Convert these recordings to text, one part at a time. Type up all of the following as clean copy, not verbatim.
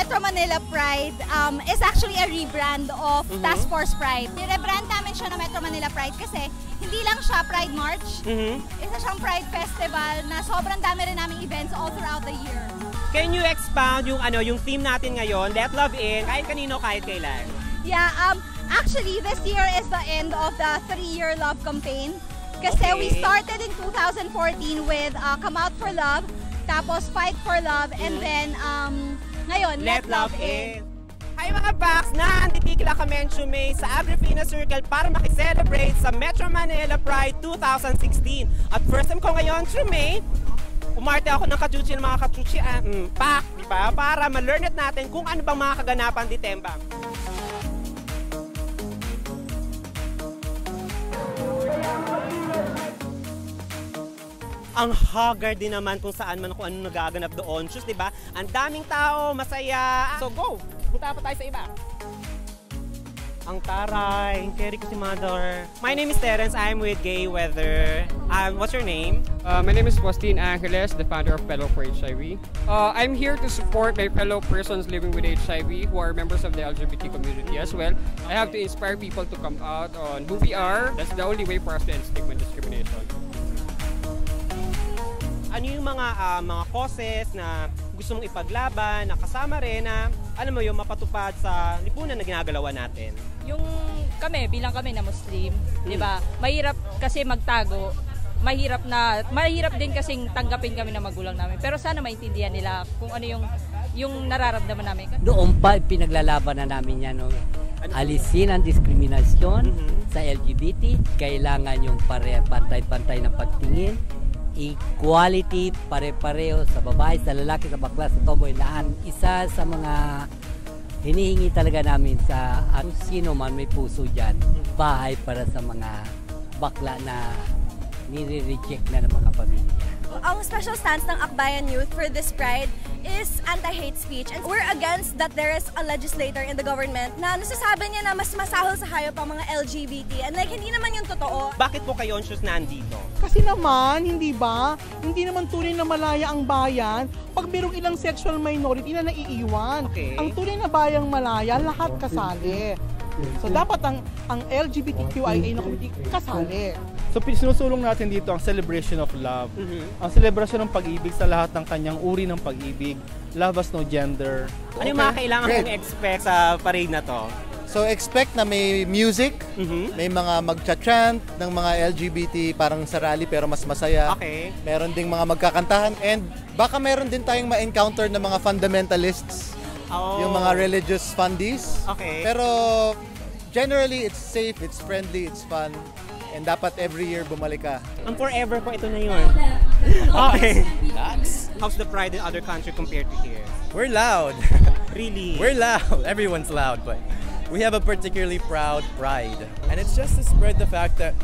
Metro Manila Pride is actually a rebrand of Task Force Pride. I-rebrand namin siya na Metro Manila Pride kasi hindi lang siya Pride March. Isa siyang Pride Festival na sobrang dami rin naming events all throughout the year. Can you expound yung yung theme natin ngayon, Let Love In, kahit kanino, kahit kailan? Yeah, actually this year is the end of the 3-year love campaign. Kasi we started in 2014 with Come Out for Love, tapos Fight for Love, and then ngayon, Let Love In. Hi mga Bax! Naantitikila kami Chumay sa Agrifina Circle para makiselebrate sa Metro Manila Pride 2016. At first time ko ngayon, Chumay, umarte ako ng kachuchi ng mga kachuchi pack, diba? Para ma-learn natin kung ano bang mga kaganapan di Tembang. Ang haggard din naman kung saan man kung ano nagaganap doon. Just, diba? Ang daming tao, masaya. So go! Punta pa tayo sa iba. Ang taray, carry ko si Mother. My name is Terence. I'm with Gay Weather. What's your name? My name is Faustin Angeles, the founder of Fellow for HIV. I'm here to support my fellow persons living with HIV who are members of the LGBT community as well. I have to inspire people to come out on who we are. That's the only way for us to end stigma and discrimination. Ano yung mga causes na gusto mong ipaglaban, na kasama rin na, alam mo yung mapatupad sa lipunan na ginagalawan natin? Yung bilang kami na Muslim, di ba? Mahirap kasi magtago. Mahirap din kasing tanggapin kami ng magulang namin. Pero sana maintindihan nila kung ano yung nararamdaman namin. Noong pa pinaglalaban na namin yan, no? Alisin ang diskriminasyon sa LGBT. Kailangan yung pantay-pantay na pagtingin. Equality, pare-pareho sa babae, sa lalaki, sa bakla, sa tomboy. Isa sa mga hinihingi talaga namin sa sino man may puso dyan, bahay para sa mga bakla na nire-reject na ng mga pamilya. Ang special stance ng Akbayan Youth for this Pride is anti-hate speech, and we're against that there is a legislator in the government na nasasabi niya na mas masahol sa hayop ang mga LGBT, and like hindi naman yung totoo. Bakit po kayo nandito? Kasi naman, hindi ba? Hindi naman tunay na malaya ang bayan pag mayroong ilang sexual minority na naiiwan. Ang tunay na bayang malaya, lahat kasali. So dapat ang LGBTQIA na community kasali. So sinusulong natin dito ang celebration of love. Ang celebration ng pag-ibig sa lahat ng kanyang uri ng pag-ibig. Love has no gender. Ano yung mga kailangan kong expect sa parade na to? So expect na may music, may mga magcha-chant ng mga LGBT parang sa rally pero mas masaya. Meron ding mga magkakantahan, and baka meron din tayong ma-encounter ng mga fundamentalists. Yung mga religious fundies. Pero generally it's safe, it's friendly, it's fun. And dapat every year bumalik ka. Ang forever ko ito na yun. Okay. How's the pride in other country compared to here? We're loud. Really? We're loud. Everyone's loud, but we have a particularly proud pride. And it's just to spread the fact that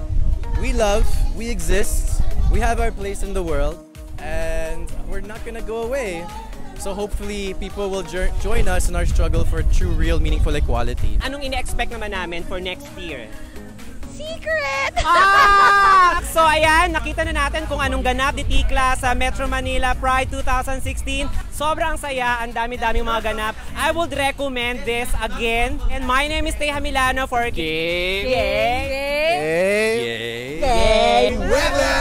we love, we exist, we have our place in the world, and we're not gonna go away. So hopefully people will join us in our struggle for true, real, meaningful equality. Anong ine-expect naman namin for next year? Secret! So ayan, nakita na natin kung anong ganap di Tikla sa Metro Manila Pride 2016. Sobrang saya, ang dami-daming mga ganap. I would recommend this again. And my name is Teha Milano for Gay Weather!